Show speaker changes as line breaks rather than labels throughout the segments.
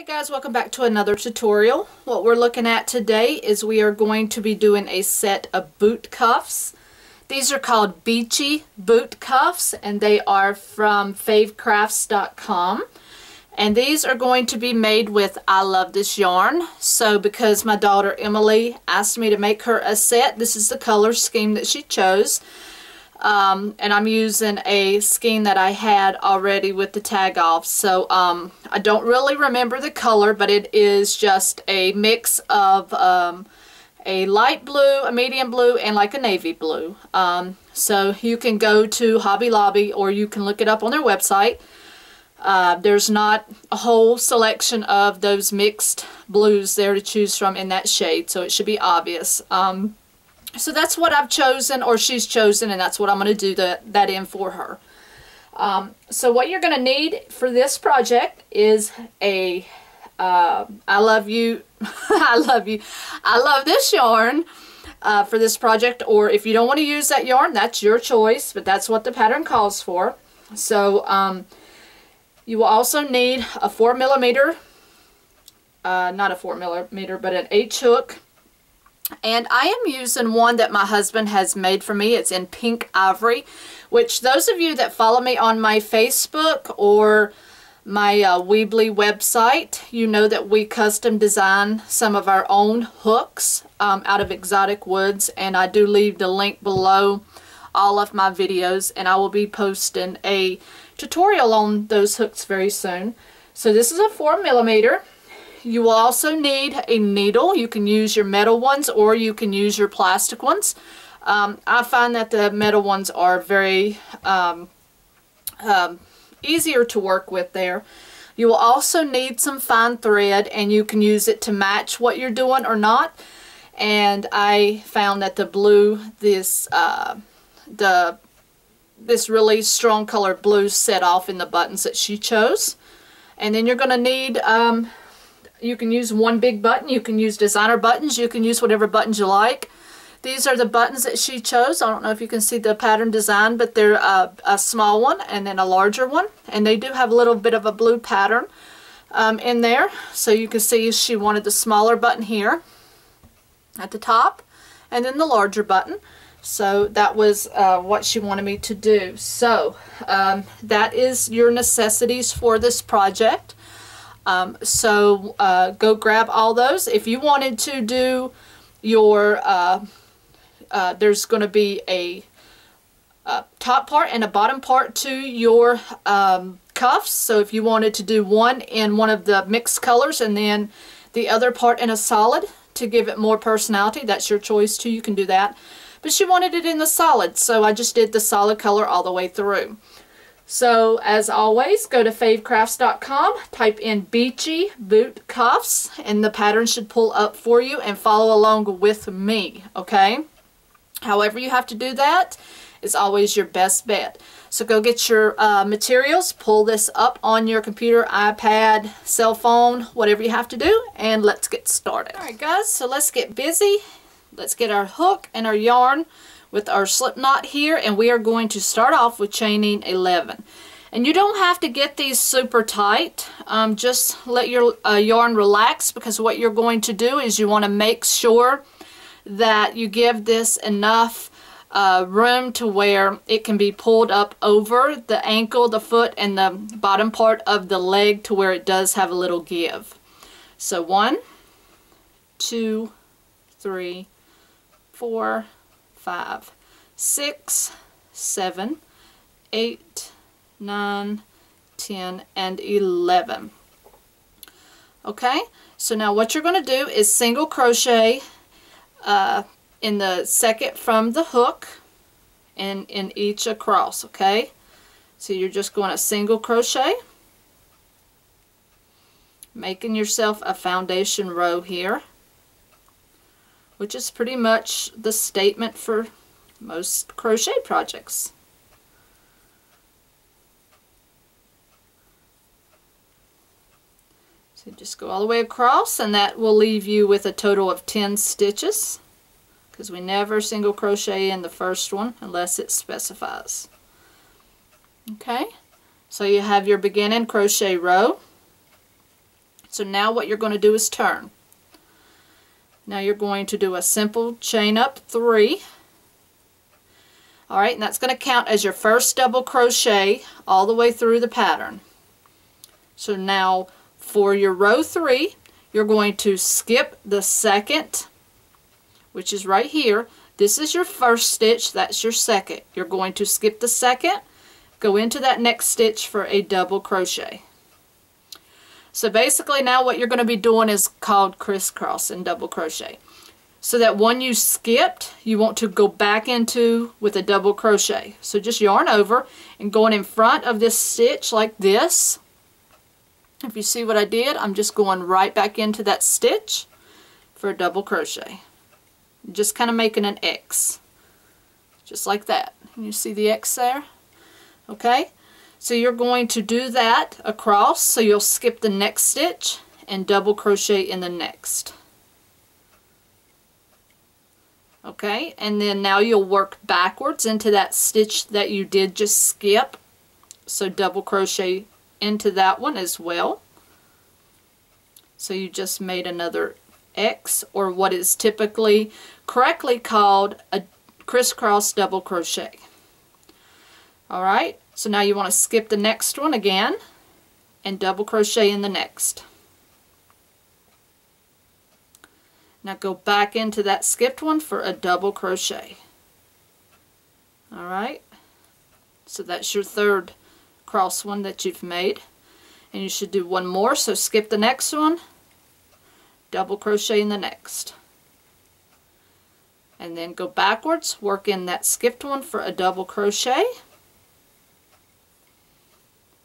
Hey guys, welcome back to another tutorial. What we're looking at today is we are going to be doing a set of boot cuffs. These are called Beachy boot cuffs and they are from favecrafts.com. And these are going to be made with I Love This yarn. So because my daughter Emily asked me to make her a set, this is the color scheme that she chose. And I'm using a skein that I had already with the tag off. So I don't really remember the color, but it is just a mix of a light blue, a medium blue, and like a navy blue. So you can go to Hobby Lobby or you can look it up on their website. There's not a whole selection of those mixed blues there to choose from in that shade, so it should be obvious. So that's what I've chosen, or she's chosen, and that's what I'm going to do that in for her. So what you're going to need for this project is a I love this yarn for this project, or if you don't want to use that yarn, that's your choice, but that's what the pattern calls for. So you will also need a 4mm, not a 4mm, but an H hook. And I am using one that my husband has made for me. It's in pink ivory, which those of you that follow me on my Facebook or my Weebly website, you know that we custom design some of our own hooks out of exotic woods, and I do leave the link below all of my videos, and I will be posting a tutorial on those hooks very soon. So this is a 4mm. You will also need a needle. You can use your metal ones or you can use your plastic ones. I find that the metal ones are very easier to work with there. You will also need some fine thread, and you can use it to match what you're doing or not. And I found that the blue, this really strong color blue set off in the buttons that she chose. And then you're going to need you can use one big button, you can use designer buttons, you can use whatever buttons you like. These are the buttons that she chose. I don't know if you can see the pattern design, but they're a small one and then a larger one. And they do have a little bit of a blue pattern in there. So you can see she wanted the smaller button here at the top and then the larger button. So that was what she wanted me to do. So that is your necessities for this project. Go grab all those. If you wanted to do your, there's going to be a top part and a bottom part to your cuffs. So if you wanted to do one in one of the mixed colors and then the other part in a solid to give it more personality, that's your choice too. You can do that. But she wanted it in the solid, so I just did the solid color all the way through. So, as always, go to favecrafts.com, type in Beachy boot cuffs, and the pattern should pull up for you, and follow along with me, okay? However you have to do that is always your best bet. So go get your materials, pull this up on your computer, iPad, cell phone, whatever you have to do, and let's get started. Alright guys, so let's get busy. Let's get our hook and our yarn with our slip knot here, and we are going to start off with chaining 11. And you don't have to get these super tight, just let your yarn relax, because what you're going to do is you want to make sure that you give this enough room to where it can be pulled up over the ankle, the foot, and the bottom part of the leg to where it does have a little give. So 1, 2, 3, 4, 5, 6, 7, 8, 9, 10, and 11. Okay, so now what you're going to do is single crochet in the second from the hook and in each across, okay? So you're just going to single crochet, making yourself a foundation row here, which is pretty much the statement for most crochet projects. So just go all the way across, and that will leave you with a total of 10 stitches, because we never single crochet in the first one unless it specifies. Okay, so you have your beginning crochet row, So now what you're going to do is turn. Now you're going to do a simple chain up 3. Alright, and that's going to count as your first double crochet all the way through the pattern. So now for your row 3, you're going to skip the second, which is right here. This is your first stitch, that's your second. You're going to skip the second, go into that next stitch for a double crochet. So basically now what you're going to be doing is called crisscross and double crochet. So that one you skipped, you want to go back into with a double crochet. So just yarn over and going in front of this stitch like this. If you see what I did, I'm just going right back into that stitch for a double crochet. Just kind of making an X. Just like that. You see the X there? Okay? So you're going to do that across, so you'll skip the next stitch and double crochet in the next. Okay, and then now you'll work backwards into that stitch that you did just skip. So double crochet into that one as well. So you just made another X, or what is typically correctly called a crisscross double crochet. Alright, so now you want to skip the next one again and double crochet in the next. Now go back into that skipped one for a double crochet. Alright, so that's your third cross one that you've made. And you should do one more, so skip the next one, double crochet in the next. And then go backwards, work in that skipped one for a double crochet.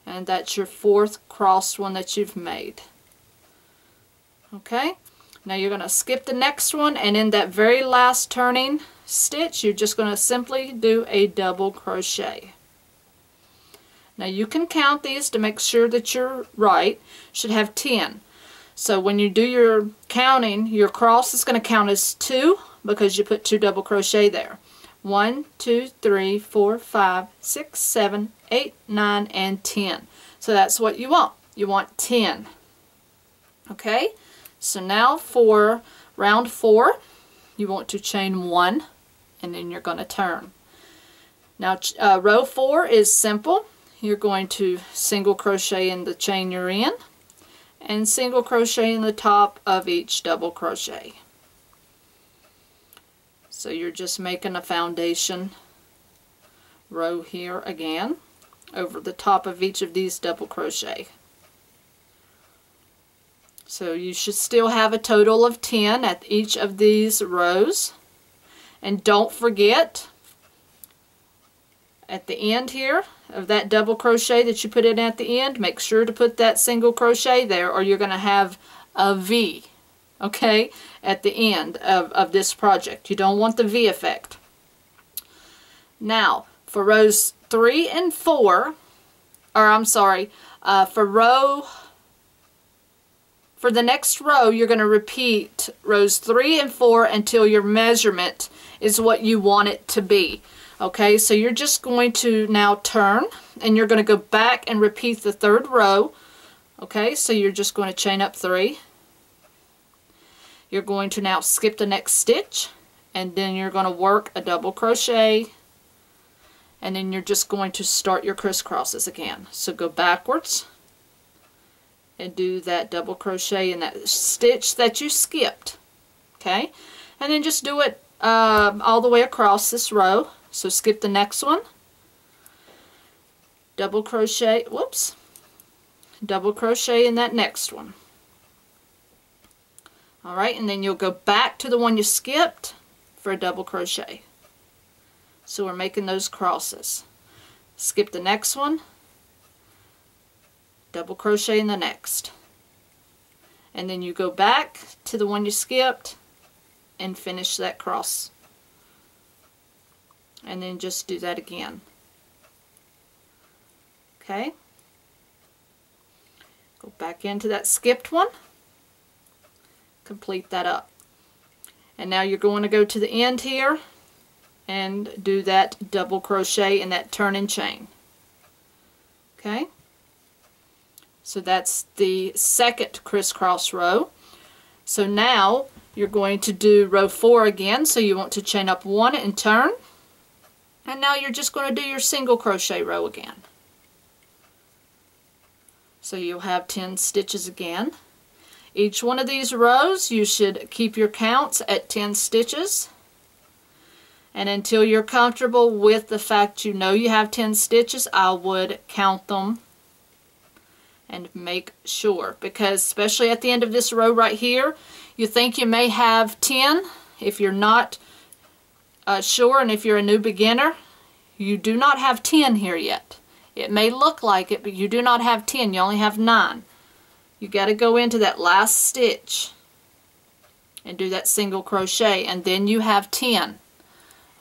And that's your fourth crossed one that you've made. Okay, now you're going to skip the next one, and in that very last turning stitch you're just going to simply do a double crochet. Now you can count these to make sure that you're right. Should have 10. So when you do your counting, your cross is going to count as 2 because you put 2 double crochet there. 1, 2, 3, 4, 5, 6, 7, 8, 9, and 10. So that's what you want. You want 10. Okay? So now for round 4, you want to chain 1, and then you're going to turn. Now row 4 is simple. You're going to single crochet in the chain you're in, and single crochet in the top of each double crochet. So you're just making a foundation row here again over the top of each of these double crochet. So you should still have a total of 10 at each of these rows. And don't forget, at the end here of that double crochet that you put in at the end, make sure to put that single crochet there, or you're going to have a V, okay, at the end of this project. You don't want the V effect. Now for rows 3 and 4, or I'm sorry, for the next row you're going to repeat rows 3 and 4 until your measurement is what you want it to be. Okay, so you're just going to now turn, and you're going to go back and repeat the third row. Okay, so you're just going to chain up 3. You're going to now skip the next stitch, and then you're going to work a double crochet, and then you're just going to start your crisscrosses again. So go backwards and do that double crochet in that stitch that you skipped. Okay, and then just do it all the way across this row. So skip the next one, double crochet, whoops, double crochet in that next one. Alright, and then you'll go back to the one you skipped for a double crochet. So we're making those crosses. Skip the next one, double crochet in the next. And then you go back to the one you skipped and finish that cross. And then just do that again. Okay. Go back into that skipped one. Complete that up. And now you're going to go to the end here and do that double crochet in that turn and chain. Okay. So that's the second crisscross row. So now you're going to do row 4 again. So you want to chain up 1 and turn. And now you're just going to do your single crochet row again. So you'll have 10 stitches again. Each one of these rows you should keep your counts at 10 stitches. And until you're comfortable with the fact you know you have 10 stitches, I would count them and make sure, because especially at the end of this row right here, you think you may have 10. If you're not sure, and if you're a new beginner, you do not have 10 here yet. It may look like it, but you do not have 10. You only have 9. You got to go into that last stitch and do that single crochet, and then you have 10.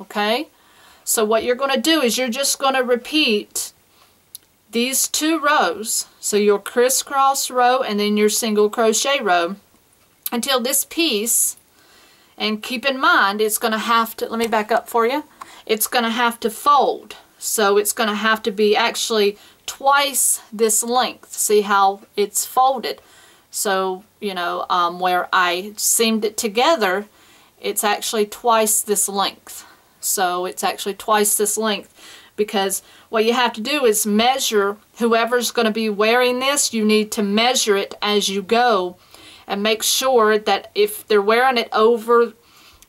Okay? So what you're going to do is you're just going to repeat these 2 rows, so your crisscross row and then your single crochet row, until this piece, and keep in mind it's going to have to, let me back up for you, it's going to have to fold. So it's going to have to be actually twice this length. See how it's folded? So, you know, where I seamed it together, it's actually twice this length. So it's actually twice this length, because what you have to do is measure, whoever's going to be wearing this, you need to measure it as you go and make sure that if they're wearing it over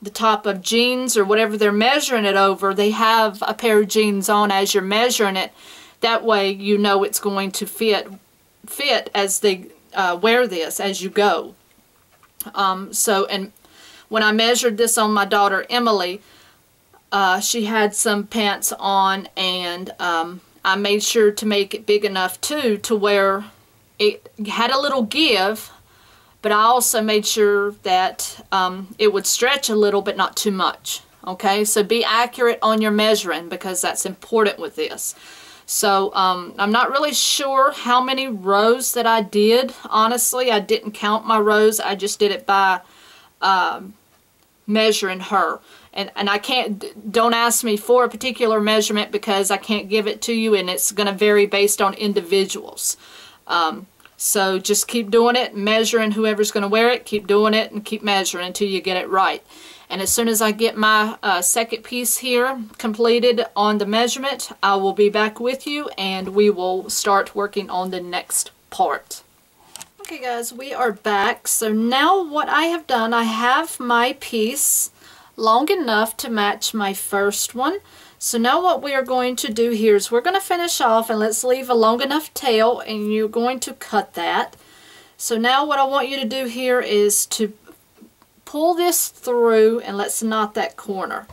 the top of jeans or whatever they're measuring it over, they have a pair of jeans on as you're measuring it. That way you know it's going to fit as they wear this as you go. And when I measured this on my daughter Emily, she had some pants on, and I made sure to make it big enough too to where it had a little give, but I also made sure that it would stretch a little but not too much. Okay, so be accurate on your measuring, because that's important with this. So I'm not really sure how many rows that I did. Honestly, I didn't count my rows. I just did it by measuring her. And I can't, don't ask me for a particular measurement, because I can't give it to you, and it's going to vary based on individuals. So just keep doing it, measuring whoever's going to wear it, keep doing it, and keep measuring until you get it right. And as soon as I get my second piece here completed on the measurement, I will be back with you, and we will start working on the next part. Okay guys, we are back. So now what I have done, I have my piece long enough to match my first one. So now what we are going to do here is we're going to finish off, and let's leave a long enough tail, and you're going to cut that. So now what I want you to do here is to pull this through, and let's knot that corner.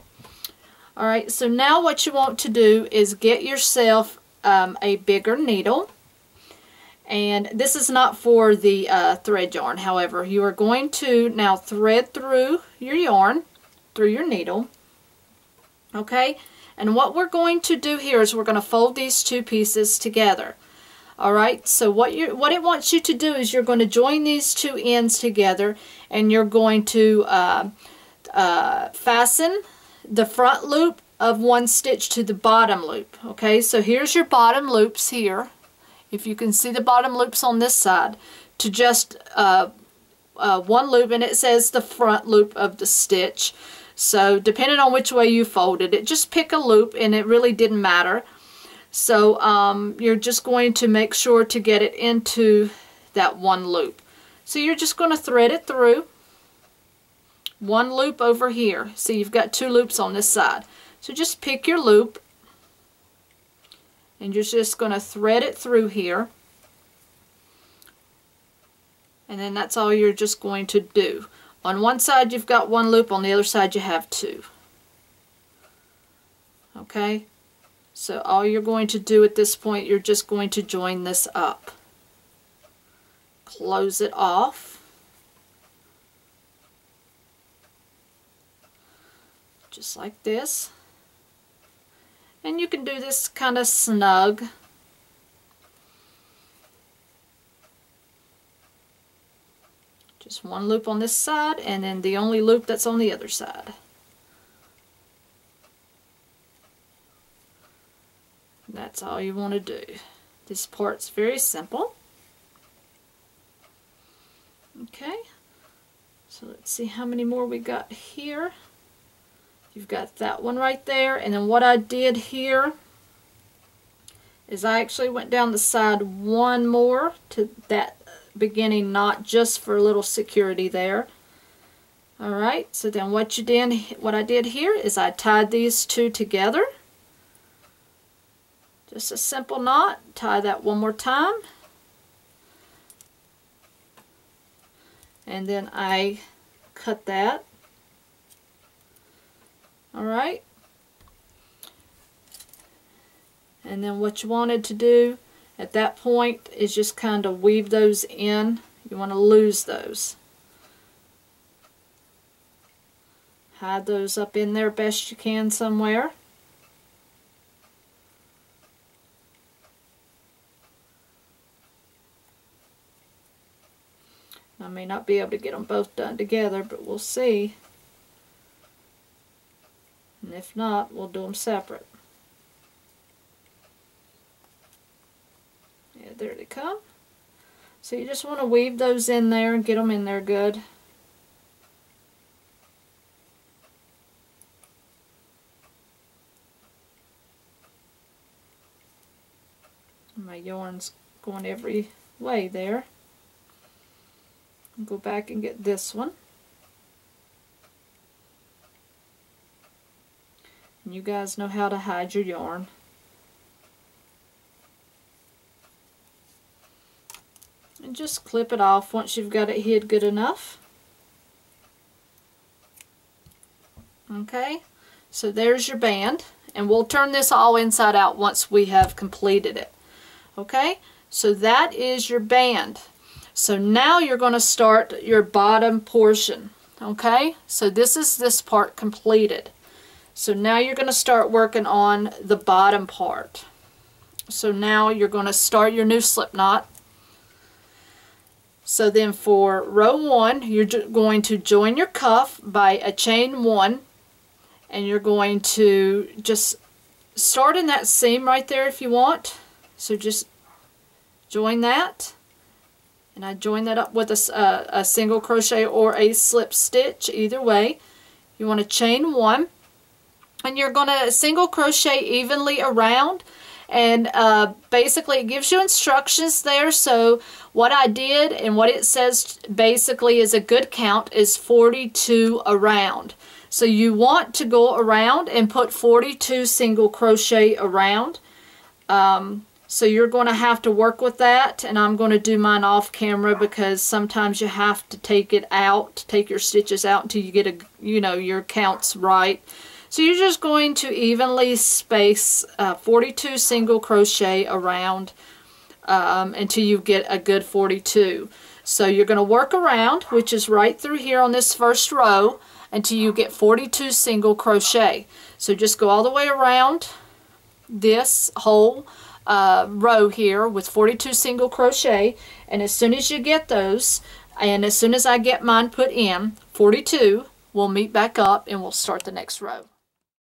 Alright, so now what you want to do is get yourself a bigger needle. And this is not for the thread yarn. However, you are going to now thread through your yarn, through your needle. Okay, and what we're going to do here is we're going to fold these 2 pieces together. Alright, so what it wants you to do is you're going to join these 2 ends together, and you're going to fasten the front loop of 1 stitch to the bottom loop. Okay, so here's your bottom loops here. If you can see the bottom loops on this side, to just 1 loop, and it says the front loop of the stitch. So depending on which way you folded it, just pick a loop, and it really didn't matter. So you're just going to make sure to get it into that 1 loop. So you're just going to thread it through. 1 loop over here. See, you've got 2 loops on this side. So just pick your loop, and you're just going to thread it through here. And then that's all you're just going to do. On one side you've got 1 loop, on the other side you have 2. Okay? So all you're going to do at this point, you're just going to join this up. Close it off. Just like this. And you can do this kind of snug. Just 1 loop on this side, and then the only loop that's on the other side. That's all you want to do. This part's very simple. Okay, so let's see how many more we got here. You've got that one right there, and then what I did here is I actually went down the side one more to that beginning knot just for a little security there. Alright, so then what I did here is I tied these two together. Just a simple knot. Tie that one more time. And then I cut that. Alright. And then what you wanted to do at that point is just kind of weave those in. You want to lose those. Hide those up in there best you can somewhere. I may not be able to get them both done together, but we'll see. And if not, we'll do them separate. Yeah, there they come. So you just want to weave those in there and get them in there good. My yarn's going every way there. Go back and get this one. And you guys know how to hide your yarn. And just clip it off once you've got it hid good enough. Okay, so there's your band, and we'll turn this all inside out once we have completed it. Okay, so that is your band. So now you're going to start your bottom portion. Okay, so this is this part completed. So now you're going to start working on the bottom part. So now you're going to start your new slip knot. So then for row 1, you're going to join your cuff by a chain 1, and you're going to just start in that seam right there if you want. So just join that. And I join that up with a single crochet or a slip stitch, either way. You want to chain 1, and you're going to single crochet evenly around, and basically it gives you instructions there. So what I did and what it says basically is a good count is 42 around. So you want to go around and put 42 single crochet around. So you're going to have to work with that, and I'm going to do mine off camera because sometimes you have to take it out, take your stitches out until you get your counts right. So you're just going to evenly space 42 single crochet around until you get a good 42. So you're going to work around, which is right through here on this first row, until you get 42 single crochet. So just go all the way around this whole row here with 42 single crochet, and as soon as you get those, and as soon as I get mine put in 42, we'll meet back up and we'll start the next row.